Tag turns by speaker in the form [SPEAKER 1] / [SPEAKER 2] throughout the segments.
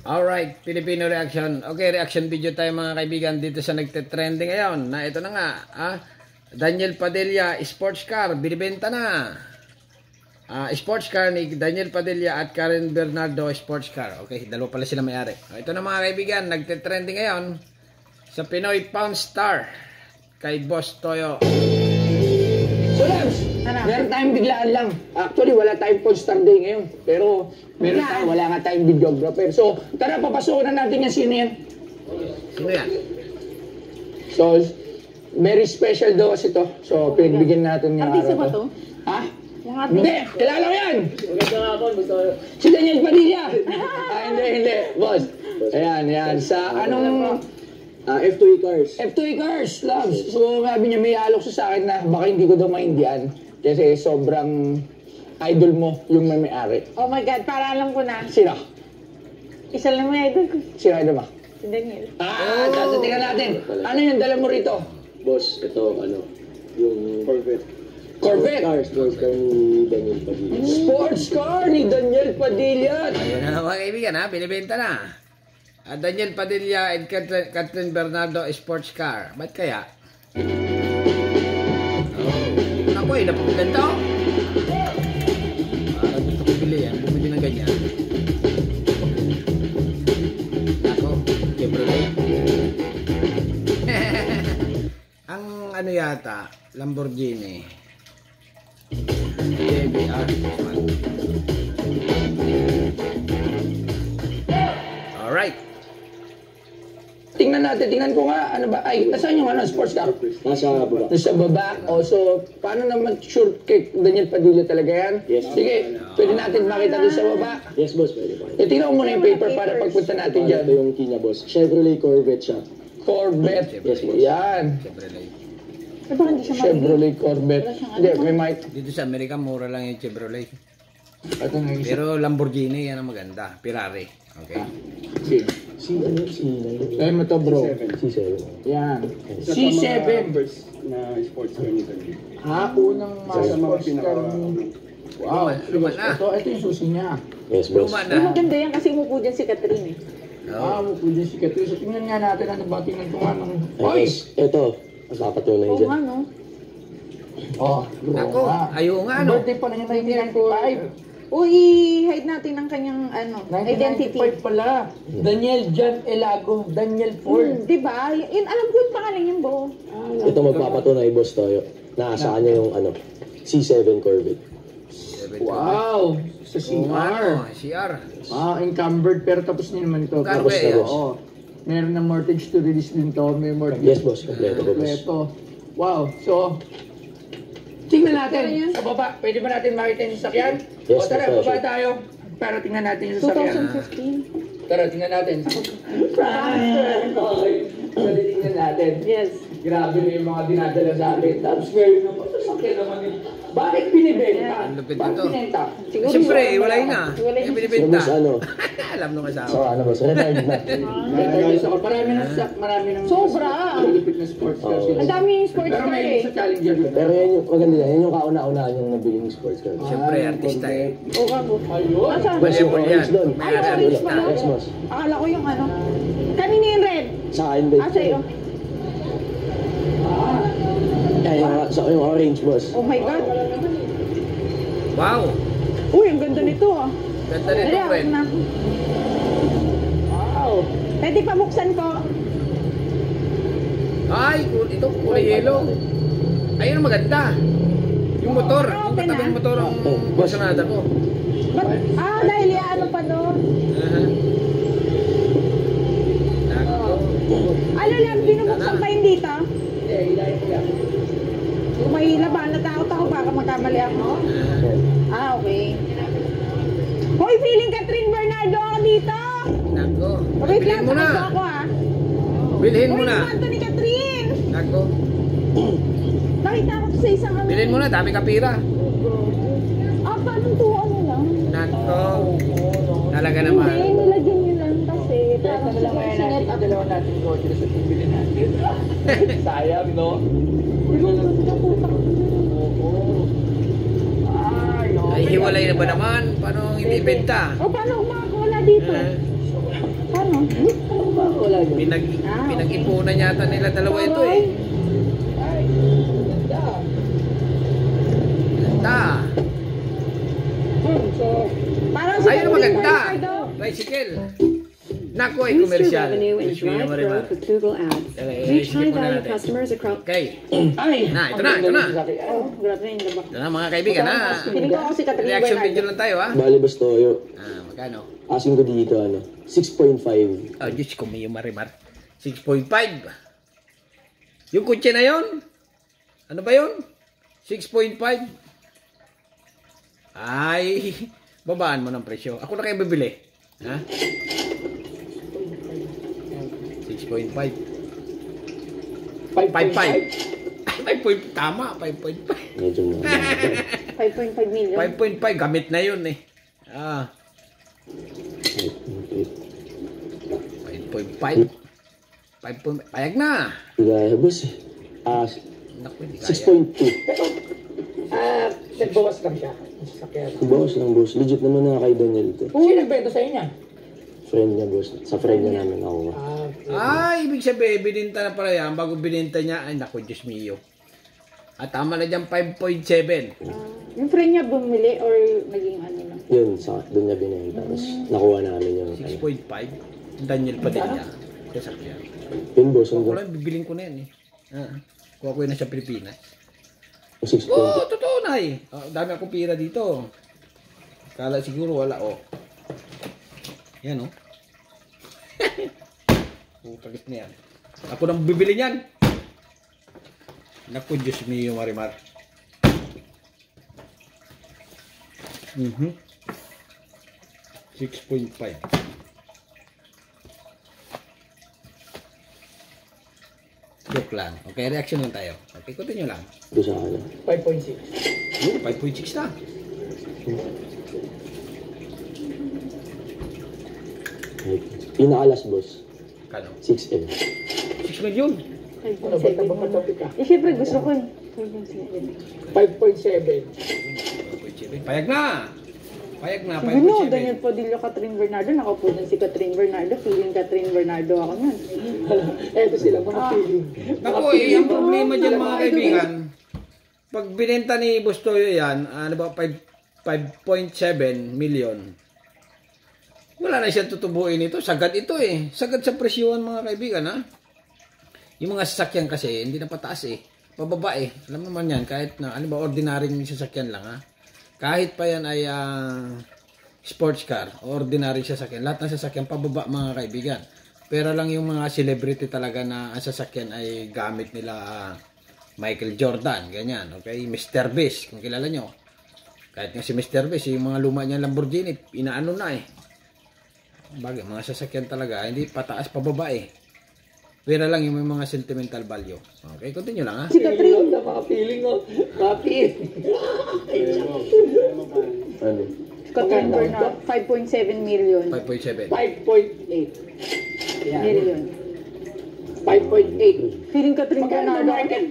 [SPEAKER 1] Alright, Filipino reaction. Okay, reaction video tayo mga kaibigan dito sa nagte-trending ngayon. Na ito na nga, Daniel Padilla sports car, binibenta na. Sports car ni Daniel Padilla at Karen Bernardo sports car. Okay, dalawa pala sila may-ari. Ito na mga kaibigan, nagte-trending ngayon sa Pinoy Pound Star kay Boss Toyo.
[SPEAKER 2] So Labs, meron tayong biglaan lang. Actually, wala tayong Pound Star Day ngayon. Pero wala nga tayong videographer. So, tara, papasokan na natin yan. Sino yan?
[SPEAKER 1] Sino yan?
[SPEAKER 2] So, very special daw kasi to. So, pinagbigyan natin yung
[SPEAKER 3] artista ba to?
[SPEAKER 2] Ha? Hindi, kilala ko yan! Si Daniel Padilla! Hindi, boss. Ayan. Sa anong...
[SPEAKER 4] F2E Cars.
[SPEAKER 2] F2E Cars, Labs. So, sabi niya, may alok sa akin na baka hindi ko daw maindihan. Kasi sobrang idol mo yung may-ari.
[SPEAKER 3] Oh my God, para alam ko na.
[SPEAKER 2] Sino?
[SPEAKER 3] Isa lang may idol ko.
[SPEAKER 2] Sino idol mo?
[SPEAKER 3] Si Daniel.
[SPEAKER 2] Tingnan natin. Ano yung dala mo rito?
[SPEAKER 4] Boss, ito, yung Corvette.
[SPEAKER 2] Corvette?
[SPEAKER 4] Sports car ni Daniel Padilla.
[SPEAKER 2] Sports car ni Daniel Padilla.
[SPEAKER 1] Ayun na mga kaibigan binibenta na. Daniel Padilla and Catherine Bernardo sports car. Ba't kaya? Ako napapilan to. Gusto ko bili yan. Bumili ng ganyan. Ako, Chevrolet. Ang ano yata, Lamborghini. JBR. Alright.
[SPEAKER 2] Tingnan ko nga, ano ba? Ay, nasaan yung sports car?
[SPEAKER 4] Nasa baba.
[SPEAKER 2] Nasa baba. So, paano naman sure kay Daniel Padilla talaga yan?
[SPEAKER 4] Yes.
[SPEAKER 2] Sige, pwede natin makita doon sa baba.
[SPEAKER 4] Yes, boss, pwede pa.
[SPEAKER 2] Tingnan mo muna yung paper para pagpunta natin dyan.
[SPEAKER 4] Ito yung Kenya, boss. Chevrolet Corvette siya.
[SPEAKER 2] Corvette.
[SPEAKER 4] Yes, boss.
[SPEAKER 2] Yan.
[SPEAKER 1] Chevrolet.
[SPEAKER 3] Baka hindi siya
[SPEAKER 2] Chevrolet Corvette. Hindi, may mic.
[SPEAKER 1] Dito sa Amerika, mura lang yung Chevrolet.
[SPEAKER 2] Ito nga isa.
[SPEAKER 1] Pero Lamborghini, yan ang maganda. Ferrari. Okay?
[SPEAKER 2] Kaya mo to, bro.
[SPEAKER 4] C7.
[SPEAKER 2] Yan. C7.
[SPEAKER 4] Na sports car ni Daniel.
[SPEAKER 2] Unang mga sports car. Wow.
[SPEAKER 1] Luma na.
[SPEAKER 2] Ito yung susi niya.
[SPEAKER 4] Yes, boss.
[SPEAKER 1] Luma
[SPEAKER 3] Pero
[SPEAKER 1] na.
[SPEAKER 3] maganda yan kasi umupo dyan si Catherine eh.
[SPEAKER 2] Umupo dyan si Catherine. So, tingnan nga natin ano ba? Tingnan ko nga nung...
[SPEAKER 4] Ay, boss, ito. Papatunay
[SPEAKER 3] Oo
[SPEAKER 4] dyan.
[SPEAKER 3] nga no.
[SPEAKER 1] Ako, ayaw nga ano.
[SPEAKER 2] Birthday pa na niya 1995.
[SPEAKER 3] I-hide natin ang kanyang identity.
[SPEAKER 2] 1995 pala. Daniel John Elago. Daniel Ford.
[SPEAKER 3] Diba? Yun, alam ko yung pangalan yung buo.
[SPEAKER 4] Ito magpapatunay, boss Toyo. Nasa kanya yung C7 Corvette.
[SPEAKER 2] Wow! Sa CR.
[SPEAKER 1] CR.
[SPEAKER 2] Encumbered. Pero tapos niya naman ito.
[SPEAKER 1] Tapos
[SPEAKER 4] na, boss.
[SPEAKER 2] Oo. Meron na mortgage to release din to. May mortgage.
[SPEAKER 4] Yes, boss. Kompleto po, boss.
[SPEAKER 2] Kompleto. Wow. So, tingnan natin. Sa baba. Pwede ba natin makita yung sasakyan?
[SPEAKER 4] Yes,
[SPEAKER 2] o tara,
[SPEAKER 4] boss.
[SPEAKER 2] baba tayo. Para tingnan natin yung sasakyan.
[SPEAKER 3] 2015.
[SPEAKER 2] Tara, tingnan natin. Okay. Tingnan natin.
[SPEAKER 3] Yes.
[SPEAKER 2] Grabe na yung mga dinadala sa atin. Tapos ngayon naman, sasakyan naman yun. Bakit binibenta?
[SPEAKER 1] Ang lupit
[SPEAKER 2] Bakit
[SPEAKER 1] nito.
[SPEAKER 2] binenta?
[SPEAKER 3] Siguro
[SPEAKER 1] Siyempre, walay na.
[SPEAKER 3] Walay na.
[SPEAKER 4] So,
[SPEAKER 1] Binibenta.
[SPEAKER 4] boss,
[SPEAKER 1] Alam nung
[SPEAKER 4] So,
[SPEAKER 1] asawa.
[SPEAKER 4] boss, retired na.
[SPEAKER 2] Marami ng
[SPEAKER 3] Sobra.
[SPEAKER 2] malupit na sports car sila.
[SPEAKER 3] Ang dami yung sports
[SPEAKER 2] Pero
[SPEAKER 3] car
[SPEAKER 2] may
[SPEAKER 3] eh.
[SPEAKER 2] sa Challenger yun.
[SPEAKER 4] Pero yan yung maganda yan. Yan yung kauna-unahan yung nabiling sports car.
[SPEAKER 1] Siyempre, artista eh.
[SPEAKER 3] Oo nga po.
[SPEAKER 2] Ayun.
[SPEAKER 3] Asa?
[SPEAKER 4] Boss, yung orange doon.
[SPEAKER 1] May
[SPEAKER 3] Ay, orange
[SPEAKER 1] artista.
[SPEAKER 3] pala.
[SPEAKER 4] Yes, boss.
[SPEAKER 3] Akala ko yung ano. Kanina yung red.
[SPEAKER 4] Sa akin din.
[SPEAKER 3] Sa'yo.
[SPEAKER 4] Ay, yung orange, boss.
[SPEAKER 3] Oh my God.
[SPEAKER 1] Wow.
[SPEAKER 3] Uy, ang ganda nito ah.
[SPEAKER 1] Ganda nito,
[SPEAKER 3] Dali,
[SPEAKER 1] friend.
[SPEAKER 3] na.
[SPEAKER 2] Wow.
[SPEAKER 3] Pwede pa buksan ko.
[SPEAKER 1] Ay, ito kulay yellow. Ayun ang maganda. Yung motor. Yung
[SPEAKER 3] Open
[SPEAKER 1] katabing
[SPEAKER 3] na.
[SPEAKER 1] motor ang basanada ko.
[SPEAKER 3] Dahil ano pa doon. Ano lang, binubuksan pa yun dito? Kung may laban, natakot ako baka magkamali ako. Okay. Hoy, feeling Catherine Bernardo ako dito.
[SPEAKER 1] Nako.
[SPEAKER 3] Wait
[SPEAKER 1] Bilhin
[SPEAKER 3] lang,
[SPEAKER 1] mo na.
[SPEAKER 3] takot ako ah.
[SPEAKER 1] Bilhin mo
[SPEAKER 3] Hoy,
[SPEAKER 1] na.
[SPEAKER 3] naman to ni Catherine.
[SPEAKER 1] Nako.
[SPEAKER 3] Nakita ko to sa isang ano.
[SPEAKER 1] Bilhin mo na. Dami kapira.
[SPEAKER 3] Paano to ano lang?
[SPEAKER 1] Nako. Talaga naman.
[SPEAKER 3] Hindi, nilagyan nyo lang kasi. Parang
[SPEAKER 2] Natin, dalawa natin ko sa tibili natin. Sayang, no?
[SPEAKER 1] Ay, hiwalay na ba naman? Paano hindi benta?
[SPEAKER 3] O, paano umakawala dito? lang, oh.
[SPEAKER 2] Wala yun.
[SPEAKER 1] Pinag-ipunan yata nila dalawa ito eh.
[SPEAKER 2] Ay, ganda.
[SPEAKER 1] Ganda.
[SPEAKER 2] So,
[SPEAKER 3] Parang
[SPEAKER 1] Ayun maganda.
[SPEAKER 3] daw.
[SPEAKER 1] Tricycle. Naku ay
[SPEAKER 5] Boost your
[SPEAKER 1] commercial.
[SPEAKER 5] revenue and
[SPEAKER 1] Gusto niyo
[SPEAKER 5] drive
[SPEAKER 1] marimar.
[SPEAKER 5] growth with Google Ads.
[SPEAKER 1] Isip
[SPEAKER 5] Reach
[SPEAKER 1] muna
[SPEAKER 5] high-value
[SPEAKER 1] natin.
[SPEAKER 5] customers across.
[SPEAKER 1] Okay.
[SPEAKER 2] ay.
[SPEAKER 1] Ito na.
[SPEAKER 3] Oh, grabe na yung labak.
[SPEAKER 1] Ito na mga kaibigan ha.
[SPEAKER 3] Piling ko kasi Catherine
[SPEAKER 1] Reaction video
[SPEAKER 3] Bernardo.
[SPEAKER 1] lang tayo ha.
[SPEAKER 4] Bali, boss Toyo.
[SPEAKER 1] Magkano?
[SPEAKER 4] Asking ko dito, 6.5.
[SPEAKER 1] Oh, Diyos ko may marimar. 6.5. Yung kutse na yon? Ano ba yon? 6.5? Ay, babaan mo ng presyo. Ako na kayo bibili. Ha? 6.5. 5.5. 5.5. Tama, 5.5.
[SPEAKER 4] Medyo na.
[SPEAKER 3] 5.5 million.
[SPEAKER 1] 5.5. Gamit na yun eh. 5.5. 5.5. Payag na.
[SPEAKER 4] Kaya, boss.
[SPEAKER 1] Naku, hindi kaya.
[SPEAKER 4] 6.2.
[SPEAKER 2] Nagbawas lang siya. Sakyan.
[SPEAKER 4] Boss lang, boss. Legit naman na kay Daniel ito.
[SPEAKER 2] Sino nagbenta sa'yo niya?
[SPEAKER 4] Friend niya, boss. Sa friend niya namin ako.
[SPEAKER 1] Ibig sabihin, bininta na pala yan. Bago bininta niya, ay naku, Diyos mio. At tama na dyan, 5.7.
[SPEAKER 3] Yung friend niya bumili or naging ano lang?
[SPEAKER 4] Yun, doon niya binenta. Tapos nakuha namin yung
[SPEAKER 1] 6.5. Daniel Padilla. Sasakyan.
[SPEAKER 4] Yun, boss.
[SPEAKER 1] Ako
[SPEAKER 4] Ang
[SPEAKER 1] lang, bibiling ko na yan eh. Kuha ko yun na sa Pilipinas.
[SPEAKER 4] 6.2.
[SPEAKER 1] Totoo na eh. Dami akong pira dito. Kala siguro wala Yan Putagit na yan. Ako nang bibili niyan. Naku, Diyos mio, marimar. 6.5. Joke lang. Okay, reaction lang tayo. Okay, continue lang.
[SPEAKER 4] Ito sa akin.
[SPEAKER 2] 5.6.
[SPEAKER 1] 5.6 na.
[SPEAKER 4] Pinakalas, boss.
[SPEAKER 1] Kano?
[SPEAKER 4] 6M.
[SPEAKER 1] 6 million.
[SPEAKER 2] Ano ba ito matabi ka?
[SPEAKER 3] Eh, syempre gusto ko eh.
[SPEAKER 2] 5.7.
[SPEAKER 1] 5.7. Payag na! Payag na,
[SPEAKER 3] Sabi no,
[SPEAKER 1] 5.7.
[SPEAKER 3] Daniel Padilla, Catherine Bernardo. Nakaupo dun si Catherine Bernardo. Feeling Catherine Bernardo ako nun.
[SPEAKER 2] Eto sila mga feeling.
[SPEAKER 1] Naku, yung problema dyan mga kaibigan, pag binenta ni Bustoyo yan, 5.7 million, wala na siyang tutubuin ito. Sagad ito eh. Sagad sa presyuhan mga kaibigan ha. Yung mga sasakyan kasi, hindi na pataas eh. Pababa eh. Alam naman yan, kahit na, ordinaryong sasakyan lang ha. Kahit pa yan ay sports car, ordinary sasakyan. Lahat ng sasakyan, pababa mga kaibigan. Pero lang yung mga celebrity talaga na ang sasakyan ay gamit nila Michael Jordan, ganyan. Okay, Mr. Beast, kung kilala nyo. Kahit nga si Mr. Beast, yung mga luma niya Lamborghini, inaano na eh. Bagay, mga sasakyan talaga, hindi pataas, pababa eh. Pero lang yung may mga sentimental value. Okay, continue lang ha.
[SPEAKER 3] Si Catherine.
[SPEAKER 2] Mga feeling mo. Papi.
[SPEAKER 4] Ano?
[SPEAKER 3] Catherine Bernardo. 5.7 million.
[SPEAKER 1] 5.7.
[SPEAKER 2] 5.8. Yan.
[SPEAKER 3] Million.
[SPEAKER 2] 5.8.
[SPEAKER 3] Feeling Catherine
[SPEAKER 2] Magkano
[SPEAKER 3] Bernardo.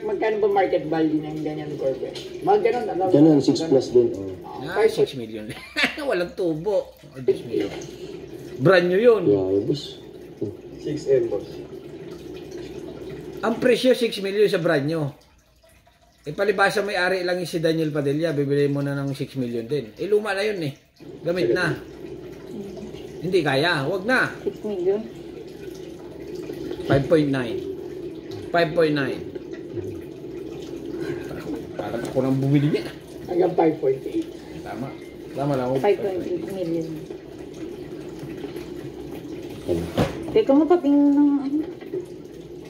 [SPEAKER 2] magkano ba market value ng ganyan Corvette? Mga ganun.
[SPEAKER 4] Ganun, 6 plus din.
[SPEAKER 1] 6 million. Walang tubo. Oh, 10 million. Brand new yun.
[SPEAKER 4] Kaya, boss.
[SPEAKER 2] 6M boss.
[SPEAKER 1] Ang presyo 6 million sa brand new. E palibasa may ari lang yung si Daniel Padilla, bibili mo na ng 6 million din. Eh luma na yun eh. Gamit na. Hindi kaya, wag na.
[SPEAKER 3] 6 million.
[SPEAKER 1] 5.9. 5.9. Parang ako nang bumili niya.
[SPEAKER 2] Hanggang 5.8.
[SPEAKER 1] Tama. Tama lang.
[SPEAKER 3] 5.8 million. Teka mo patingin ng ano.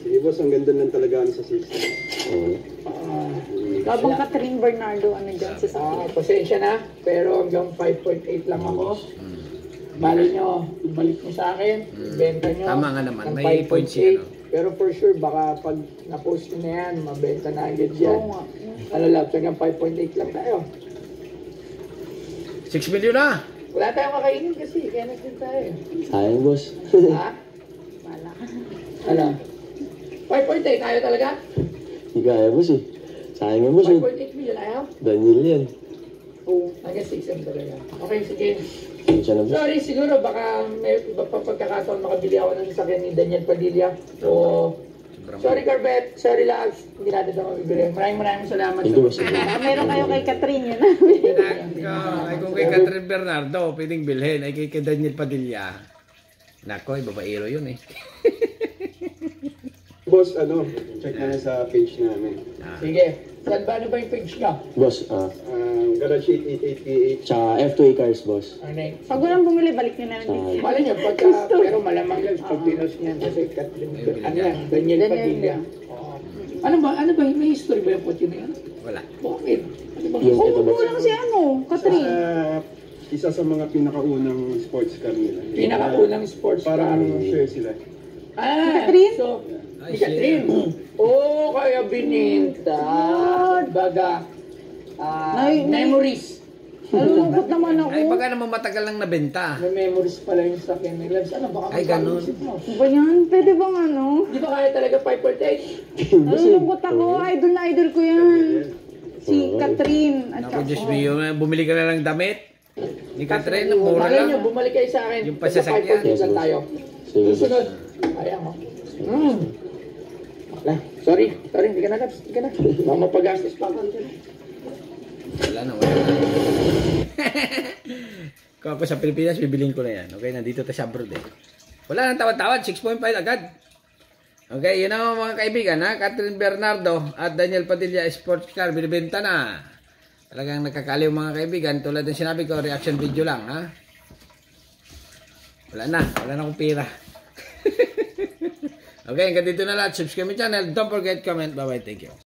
[SPEAKER 6] Sige boss, ang ganda lang talaga sa system.
[SPEAKER 4] Oo.
[SPEAKER 3] Labang Catherine Bernardo, ano dyan sa sakit.
[SPEAKER 2] Pasensya na, pero hanggang 5.8 lang ako. Bali nyo, ibalik nyo sa akin, benta nyo.
[SPEAKER 1] Tama nga naman,
[SPEAKER 2] ng
[SPEAKER 1] may
[SPEAKER 2] 5.8.
[SPEAKER 1] points yan, no?
[SPEAKER 2] Pero for sure, baka pag na-post nyo na yan, mabenta na agad yan.
[SPEAKER 3] Oo nga.
[SPEAKER 2] Ano lang, hanggang 5.8 lang tayo.
[SPEAKER 1] 6 million na.
[SPEAKER 2] Wala tayong makainin kasi, kaya nagsin tayo.
[SPEAKER 4] Sayang, boss.
[SPEAKER 2] Ha?
[SPEAKER 3] Wala.
[SPEAKER 2] Ano? 5.8 tayo talaga?
[SPEAKER 4] Hindi kaya, boss eh. Sayang nga, boss.
[SPEAKER 2] 5.8 million ayaw?
[SPEAKER 4] Daniel yan.
[SPEAKER 2] Oo. Hanggang 6M talaga. Okay, sige.
[SPEAKER 4] Siya na boss.
[SPEAKER 2] Sorry, siguro baka may iba pa pagkakataon makabili ako ng sasakyan ni Daniel Padilla. O, sorry Carpet, sorry Lags, hindi natin ito mabibili. Maraming salamat.
[SPEAKER 4] Thank you, boss.
[SPEAKER 3] Meron kayo kay Catherine yun.
[SPEAKER 1] Ay kung kay Catherine Bernardo, pwedeng bilhin. Ay kay Daniel Padilla. Nako, babaero yun eh.
[SPEAKER 6] Boss, check na sa page namin.
[SPEAKER 2] Sige, saan ba yung page ka?
[SPEAKER 4] Boss,
[SPEAKER 6] Garage 888PH.
[SPEAKER 4] tsaka F2A cars, boss.
[SPEAKER 2] Ano yun?
[SPEAKER 3] Pag walang bumili, balik nyo na lang dito.
[SPEAKER 2] Malay niyo, pero malamang lang pag pinos niya kasi Daniel Padilla. Ano ba, may history ba yung kotse na yan?
[SPEAKER 1] Wala.
[SPEAKER 2] Bakit? Ano ba?
[SPEAKER 4] Yung ito, boss.
[SPEAKER 3] Kulang si Catherine.
[SPEAKER 6] Isa sa mga pinakaunang sports car nila.
[SPEAKER 2] Pinakaunang sports car.
[SPEAKER 6] Parang share sila.
[SPEAKER 3] Catherine?
[SPEAKER 2] So,
[SPEAKER 1] Ay,
[SPEAKER 2] si Catherine. Oh, kaya bininta. Baga, memories.
[SPEAKER 3] Nalulungkot naman ako.
[SPEAKER 1] Ay baka naman matagal lang nabenta.
[SPEAKER 2] May memories pala yung sakyan ni Labs. Ano, baka
[SPEAKER 1] Ay, ganun.
[SPEAKER 2] magkakaisip mo.
[SPEAKER 3] Ano ba yan? Pwede bang ano?
[SPEAKER 2] Di ba kaya talaga 5
[SPEAKER 3] Nalulungkot ako. Idol na idol ko yan. Si Catherine. At
[SPEAKER 1] Naku, Diyos mio, bumili ka na lang damit. Ni Catherine, mura
[SPEAKER 2] Malay niyo,
[SPEAKER 1] lang.
[SPEAKER 2] bumalik kayo sa akin.
[SPEAKER 1] Yung pasasakyan.
[SPEAKER 2] Sa 5 lang tayo.
[SPEAKER 4] Sige, boss.
[SPEAKER 2] Susunod. Ayan mo. Sorry, hindi ka na, Labs. Hindi ka na. Baka mapagastos pa ako.
[SPEAKER 1] Wala na. Kung ako sa Pilipinas, bibiliin ko na yan. Okay, nandito tayo sa abroad eh. Wala nang tawad-tawad, 6.5 agad. Okay, yun ang mga kaibigan ha. Catherine Bernardo at Daniel Padilla Sports Car, binibenta na. Talagang nakakaliw mga kaibigan. Tulad ng sinabi ko, reaction video lang ha. Wala na akong pira. Okay, hanggang dito na lahat. Subscribe my channel. Don't forget, comment. Bye-bye. Thank you.